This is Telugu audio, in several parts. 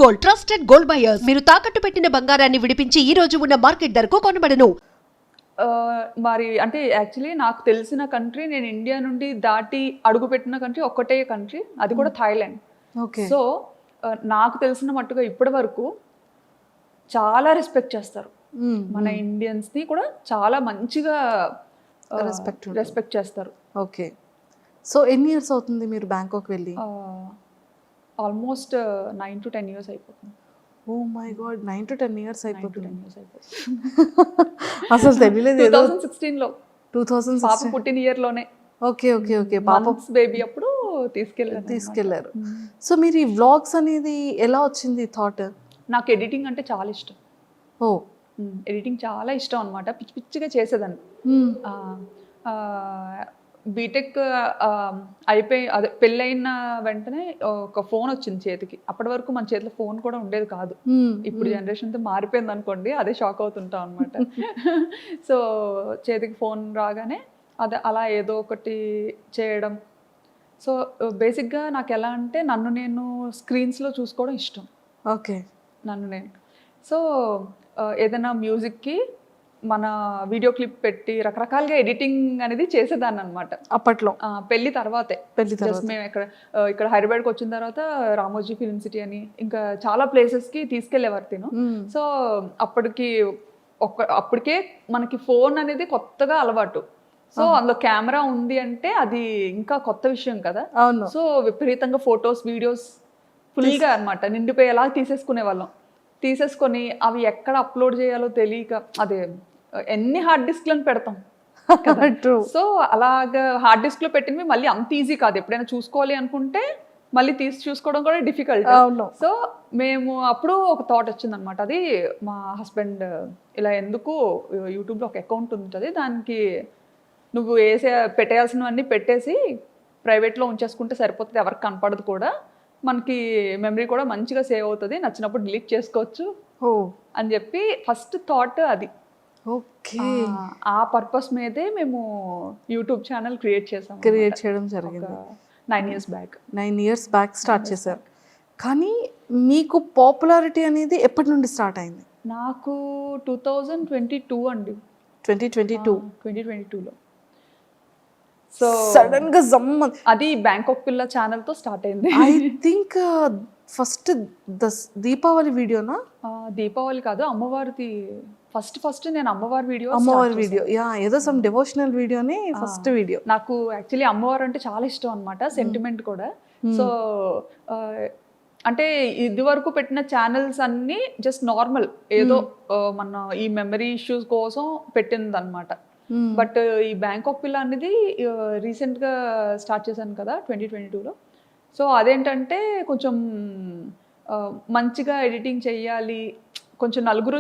Gold, trusted gold buyers. మీరు తాకట్టు పెట్టిన బంగారాన్ని విడిపించి ఈ రోజు ఉన్న మార్కెట్ ధరకు కొనబడను. మరి అంటే యాక్చువల్లీ నాకు తెలిసిన కంట్రీ, నేను ఇండియా నుండి దాటి అడుగుపెట్టిన కంట్రీ ఒక్కటే కంట్రీ, అది కూడా థాయిలాండ్. ఓకే. సో నాకు తెలిసిన మట్టుగా ఇప్పటి వరకు చాలా రెస్పెక్ట్ చేస్తారు. మన ఇండియన్స్ని కూడా చాలా మంచిగా రెస్పెక్ట్ చేస్తారు. ఓకే. సో ఎన్ని ఇయర్స్ అవుతుంది మీరు బ్యాంకాక్ వెళ్ళి? ఆల్మోస్ట్ 9 to 10 years అయిపోతుంది. Oh my God, 9 to 10 years 9 to 10 అయిపోతుంది. years అయిపోతుంది. అసలు తెలియలేదు. 2016లో 2000 పాప పుట్టిన ఇయర్లోనే, ఓకే ఓకే ఓకే, పాప బేబీ అప్పుడు తీసుకెళ్లారు. సో మీరు ఈ వ్లాగ్స్ అనేది ఎలా వచ్చింది థాట్? నాకు ఎడిటింగ్ అంటే చాలా ఇష్టం. ఓ, ఎడిటింగ్ చాలా ఇష్టం అనమాట. పిచ్చి పిచ్చిగా చేసేదాన్ని. బీటెక్ అయిపోయి అదే పెళ్ళైన వెంటనే ఒక ఫోన్ వచ్చింది చేతికి. అప్పటి వరకు మన చేతిలో ఫోన్ కూడా ఉండేది కాదు. ఇప్పుడు జనరేషన్తో మారిపోయింది అనుకోండి, అదే షాక్ అవుతుంటాం అనమాట. సో చేతికి ఫోన్ రాగానే అదే అలా ఏదో ఒకటి చేయడం. సో బేసిక్గా నాకు ఎలా అంటే నన్ను నేను స్క్రీన్స్లో చూసుకోవడం ఇష్టం. ఓకే. నన్ను నేను సో ఏదైనా మ్యూజిక్కి మన వీడియో క్లిప్ పెట్టి రకరకాలుగా ఎడిటింగ్ అనేది చేసేదాన్ని అనమాట అప్పట్లో. పెళ్లి తర్వాతే. జస్ట్ మేము ఇక్కడ హైదరాబాద్కి వచ్చిన తర్వాత రామోజీ ఫిల్మ్ సిటీ అని ఇంకా చాలా ప్లేసెస్కి తీసుకెళ్లేవారు తిను. సో అప్పటికే మనకి ఫోన్ అనేది కొత్తగా అలవాటు. సో అందులో కెమెరా ఉంది అంటే అది ఇంకా కొత్త విషయం కదా. అవును. సో విపరీతంగా ఫొటోస్ వీడియోస్ ఫుల్గా అనమాట నిండిపోయేలా తీసేసుకొని అవి ఎక్కడ అప్లోడ్ చేయాలో తెలియక అదే ఎన్ని హార్డ్ డిస్క్లను పెడతాం. సో అలాగా హార్డ్ డిస్క్లో పెట్టినవి మళ్ళీ అంత ఈజీ కాదు. ఎప్పుడైనా చూసుకోవాలి అనుకుంటే మళ్ళీ తీసి చూసుకోవడం కూడా డిఫికల్ట్. సో మేము అప్పుడు ఒక థాట్ వచ్చింది అనమాట. అది మా హస్బెండ్ ఇలా ఎందుకు యూట్యూబ్లో ఒక అకౌంట్ ఉంటుంది, దానికి నువ్వు పెట్టేయాల్సినవన్నీ పెట్టేసి ప్రైవేట్లో ఉంచేసుకుంటే సరిపోతుంది, ఎవరికి కనపడదు కూడా, మనకి మెమరీ కూడా మంచిగా సేవ్ అవుతుంది, నచ్చినప్పుడు డిలీట్ చేసుకోవచ్చు అని చెప్పి ఫస్ట్ థాట్ అది. ఓకే. ఆ పర్పస్ మీదే మేము యూట్యూబ్ ఛానల్ క్రియేట్ చేయడం జరిగింది 9 years back. 9 years back start చేశారు. కానీ మీకు పాపులారిటీ అనేది ఎప్పటి నుండి స్టార్ట్ అయింది? నాకు 2022 అండి. 2022లో. సో సడన్ గా అది బ్యాంకాక్ పిల్ల ఛానల్తో స్టార్ట్ అయింది. ఐ థింక్ ఫస్ట్ దీపావళి వీడియోనా? దీపావళి కాదు, అమ్మవారిది. ఫస్ట్ నేను అమ్మవారి వీడియో యా, ఏదో సమ్ డివోషనల్ వీడియోని ఫస్ట్ వీడియో. నాకు యాక్చువల్లీ అమ్మవారు అంటే చాలా ఇష్టం అనమాట, సెంటిమెంట్ కూడా. సో అంటే ఇది వరకు పెట్టిన ఛానల్స్ అన్నీ జస్ట్ నార్మల్ ఏదో మన ఈ మెమరీ ఇష్యూస్ కోసం పెట్టింది అనమాట. బట్ ఈ బ్యాంకాక్ పిల్ల అనేది రీసెంట్గా స్టార్ట్ చేశాను కదా 2022లో. సో అదేంటంటే కొంచెం మంచిగా ఎడిటింగ్ చెయ్యాలి, కొంచెం నలుగురు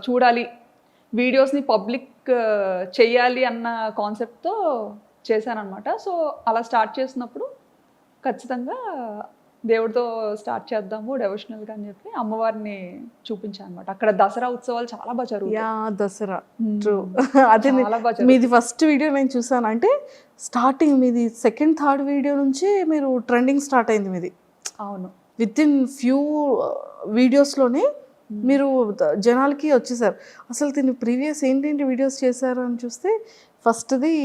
చూడాలి వీడియోస్ని పబ్లిక్ చెయ్యాలి అన్న కాన్సెప్ట్తో చేశానమాట. సో అలా స్టార్ట్ చేసినప్పుడు ఖచ్చితంగా దేవుడితో స్టార్ట్ చేద్దాము డెవోషనల్గా అని చెప్పి అమ్మవారిని చూపించాను అనమాట. అక్కడ దసరా ఉత్సవాలు చాలా బాగా జరుగుతాయి. దసరా ట్రూ. అదే మీది ఫస్ట్ వీడియో నేను చూసాను. అంటే స్టార్టింగ్ మీది సెకండ్ థర్డ్ వీడియో నుంచి మీరు ట్రెండింగ్ స్టార్ట్ అయింది మీది. అవును. విత్ ఇన్ ఫ్యూ వీడియోస్లోనే మీరు జనాలకి వచ్చేసారు. అసలు దీని ప్రీవియస్ ఏంటేంటి వీడియోస్ చేశారు అని చూస్తే ఫస్ట్ది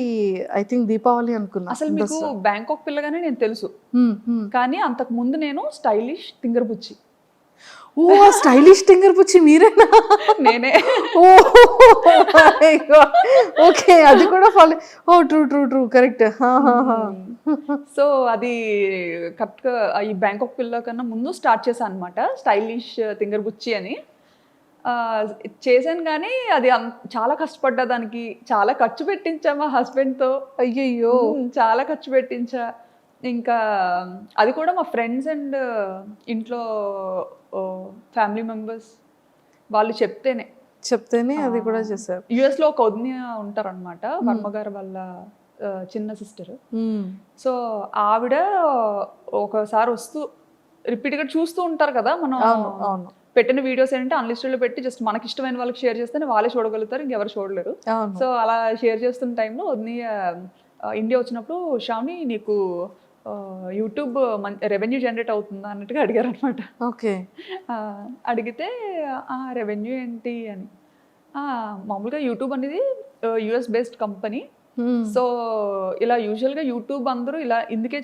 ఐ థింక్ దీపావళి అనుకున్నా. అసలు మీకు బ్యాంకాక్ పిల్లగానే నేను తెలుసు, కానీ అంతకు ముందు నేను స్టైలిష్ తింగర్బుచ్చి. ఓ, స్టైలిష్ తింగర్బుచ్చి మీరేనా? నేనే. ఓకే, అది కూడా ఫాలో. ఓ ట్రూ కరెక్ట్. సో అది కరెక్ట్గా ఈ బ్యాంకాక్ పిల్ల కన్నా ముందు స్టార్ట్ చేశాను అనమాట, స్టైలిష్ తింగర్బుచ్చి అని చేశాను. కానీ అది చాలా కష్టపడ్డా, దానికి చాలా ఖర్చు పెట్టించా మా హస్బెండ్తో. అయ్యయ్యో, చాలా ఖర్చు పెట్టించా. ఇంకా అది కూడా మా ఫ్రెండ్స్ అండ్ ఇంట్లో ఫ్యామిలీ మెంబర్స్ వాళ్ళు చెప్తేనే అది కూడా చేశారు. యుఎస్లో ఒక వదిన ఉంటారనమాట, వర్మగారు వాళ్ళ చిన్న సిస్టర్. సో ఆవిడ ఒకసారి వస్తూ రిపీట్గా చూస్తూ ఉంటారు కదా, మనం పెట్టిన వీడియోస్ ఏంటంటే అన్లిస్టెడ్లో పెట్టి జస్ట్ మనకి ఇష్టమైన వాళ్ళకి షేర్ చేస్తేనే వాళ్ళే చూడగలుగుతారు, ఇంకెవరు చూడలేరు. సో అలా షేర్ చేస్తున్న టైంలో వదిన ఇండియా వచ్చినప్పుడు, శ్రావణి నీకు యూట్యూబ్ రెవెన్యూ జనరేట్ అవుతుందా అన్నట్టుగా అడిగారు అనమాట. ఓకే. అడిగితే రెవెన్యూ ఏంటి అని, మామూలుగా యూట్యూబ్ అనేది యుఎస్ బేస్డ్ కంపెనీ. సో ఇలా యూజువల్గా యూట్యూబ్ అందరూ ఇలా ఇందుకే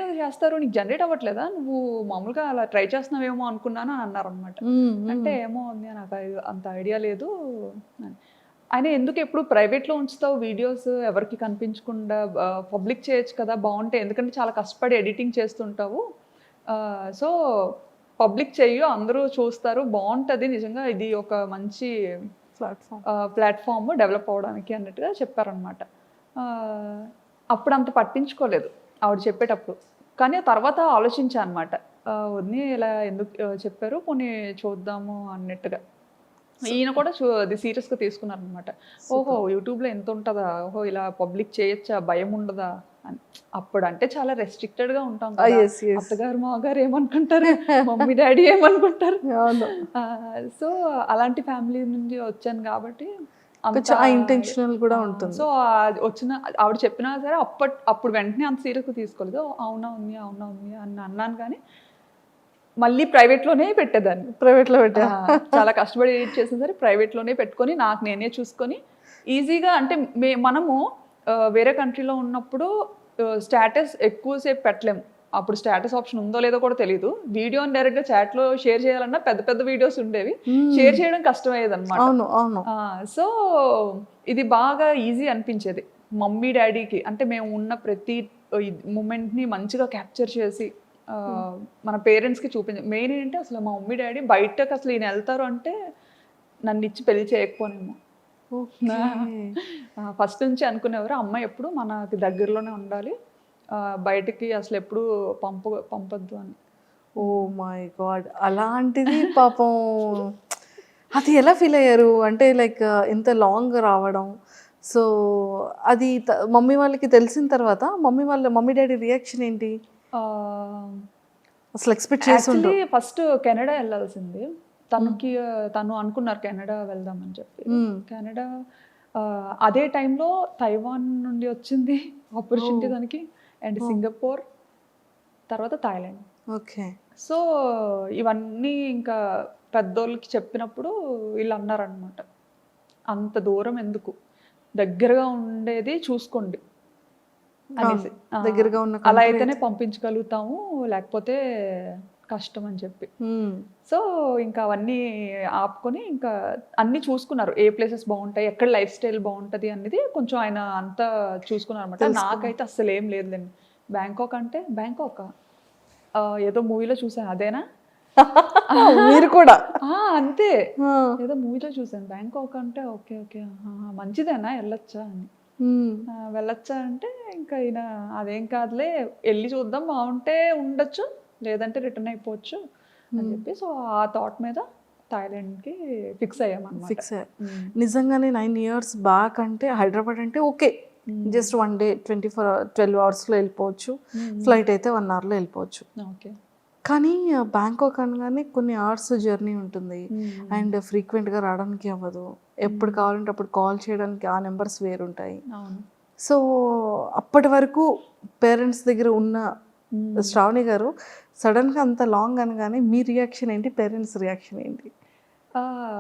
కదా చేస్తారు, నీకు జనరేట్ అవ్వట్లేదా, నువ్వు మామూలుగా అలా ట్రై చేస్తున్నావేమో అనుకున్నాను అని అన్నారు అనమాట. అంటే ఏమో ఉంది నాకు అంత ఐడియా లేదు అని. ఆయన ఎందుకు ఎప్పుడు ప్రైవేట్లో ఉంచుతావు వీడియోస్, ఎవరికి కనిపించకుండా పబ్లిక్ చేయొచ్చు కదా, బాగుంటాయి, ఎందుకంటే చాలా కష్టపడి ఎడిటింగ్ చేస్తుంటావు, సో పబ్లిక్ చెయ్యు, అందరూ చూస్తారు, బాగుంటుంది నిజంగా, ఇది ఒక మంచి ప్లాట్ఫామ్ డెవలప్ అవ్వడానికి అన్నట్టుగా చెప్పారనమాట. అప్పుడు అంత పట్టించుకోలేదు ఆవిడ చెప్పేటప్పుడు, కానీ తర్వాత ఆలోచించా అనమాట, వదిని ఇలా ఎందుకు చెప్పారు, పోనీ చూద్దాము అన్నట్టుగా. ఈయన కూడా అది సీరియస్గా తీసుకున్నారు అనమాట. ఓహో యూట్యూబ్లో ఎంత ఉంటుందా, ఓహో ఇలా పబ్లిక్ చేయొచ్చా, భయం ఉండదా అని. అప్పుడు అంటే చాలా రెస్ట్రిక్టెడ్గా ఉంటాం కదా, అత్తగారు మాగారు ఏమనుకుంటారు, మమ్మీ డాడీ ఏమనుకుంటారు. సో అలాంటి ఫ్యామిలీ నుండి వచ్చాను కాబట్టి ఇంటెన్షనల్ కూడా ఉంటుంది. సో వచ్చిన ఆవిడ చెప్పినా సరే అప్పుడు వెంటనే అంత సీరియస్గా తీసుకోలేదు. అవునా ఉంది అని అన్నాను, కానీ మళ్ళీ ప్రైవేట్లోనే పెట్టేదాన్ని. ప్రైవేట్లో పెట్టా చాలా కష్టపడి ఎడిట్ చేసిన సరే ప్రైవేట్లోనే పెట్టుకొని నాకు నేనే చూసుకొని ఈజీగా, అంటే మనము వేరే కంట్రీలో ఉన్నప్పుడు స్టేటస్ ఎక్కువసేపు పెట్టలేము, అప్పుడు స్టేటస్ ఆప్షన్ ఉందో లేదో కూడా తెలియదు. వీడియోని డైరెక్ట్గా చాట్లో షేర్ చేయాలన్నా పెద్ద పెద్ద వీడియోస్ ఉండేవి, షేర్ చేయడం కష్టమయ్యేది అనమాట. సో ఇది బాగా ఈజీ అనిపించేది మమ్మీ డాడీకి, అంటే మేము ఉన్న ప్రతి మూమెంట్ని మంచిగా క్యాప్చర్ చేసి మన పేరెంట్స్కి చూపించాం. మెయిన్ ఏంటంటే అసలు మా మమ్మీ డాడీ బయటకు అసలు ఈయన వెళ్తారు అంటే నన్ను ఇచ్చి పెళ్లి చేయకపోనేమో. ఫస్ట్ నుంచి అనుకునేవారు అమ్మాయి ఎప్పుడు మనకి దగ్గరలోనే ఉండాలి, బయటికి అసలు ఎప్పుడు పంపొద్దు అని. ఓ మై గాడ్, అలాంటిది పాపం అది ఎలా ఫీల్ అయ్యారు, అంటే లైక్ ఇంత లాంగ్ రావడం. సో అది మమ్మీ వాళ్ళకి తెలిసిన తర్వాత మమ్మీ డాడీ రియాక్షన్ ఏంటి అసలు ఎక్స్పెక్ట్ చేసి? ఫస్ట్ కెనడా వెళ్ళాల్సింది తను అనుకున్నారు కెనడా వెళ్దామని చెప్పి. కెనడా అదే టైంలో తైవాన్ నుండి వచ్చింది ఆపర్చునిటీ దానికి, అండ్ సింగపూర్, తర్వాత థాయిలాండ్. ఓకే. సో ఇవన్నీ ఇంకా పెద్దోళ్ళకి చెప్పినప్పుడు వీళ్ళు అన్నారనమాట, అంత దూరం ఎందుకు, దగ్గరగా ఉండేది చూసుకోండి అనేసి, దగ్గరగా ఉన్న అలా అయితేనే పంపించగలుగుతాము, లేకపోతే కష్టం అని చెప్పి. సో ఇంకా అవన్నీ ఆపుకొని ఇంకా అన్నీ చూసుకున్నారు, ఏ ప్లేసెస్ బాగుంటాయి, ఎక్కడ లైఫ్ స్టైల్ బాగుంటుంది అనేది కొంచెం ఆయన అంతా చూసుకున్నారు అనమాట. నాకైతే అస్సలు ఏం లేదులేండి. బ్యాంకాక్ అంటే బ్యాంకాక్ ఏదో మూవీలో చూసాను, అదేనా మీరు కూడా? అంతే, ఏదో మూవీలో చూసాను బ్యాంకాక్ అంటే ఓకే ఓకే మంచిదేనా వెళ్ళొచ్చా అని. వెళ్ళొచ్చా అంటే ఇంకా ఈయన అదేం కాదులే, వెళ్ళి చూద్దాం, బాగుంటే ఉండొచ్చు, లేదంటే రిటర్న్ అయిపోవచ్చు అని చెప్పి, సో ఆ థాట్ మీద థాయిలాండ్కి ఫిక్స్ అయ్యామన్నమాట. ఫిక్స్ అయ్యారు. నిజంగానే 9 years బ్యాక్ అంటే హైదరాబాద్ అంటే ఓకే, జస్ట్ 1 day 12 hours వెళ్ళిపోవచ్చు, ఫ్లైట్ అయితే 1 hour వెళ్ళిపోవచ్చు. ఓకే. కానీ బ్యాంకాక్ అనగానే కొన్ని అవర్స్ జర్నీ ఉంటుంది, అండ్ ఫ్రీక్వెంట్గా రావడానికి అవ్వదు, ఎప్పుడు కావాలంటే అప్పుడు కాల్ చేయడానికి ఆ నెంబర్స్ వేరుంటాయి. సో అప్పటి వరకు పేరెంట్స్ దగ్గర ఉన్న శ్రావణి గారు సడన్గా అంత లాంగ్ అనగానే మీ రియాక్షన్ ఏంటి, పేరెంట్స్ రియాక్షన్ ఏంటి?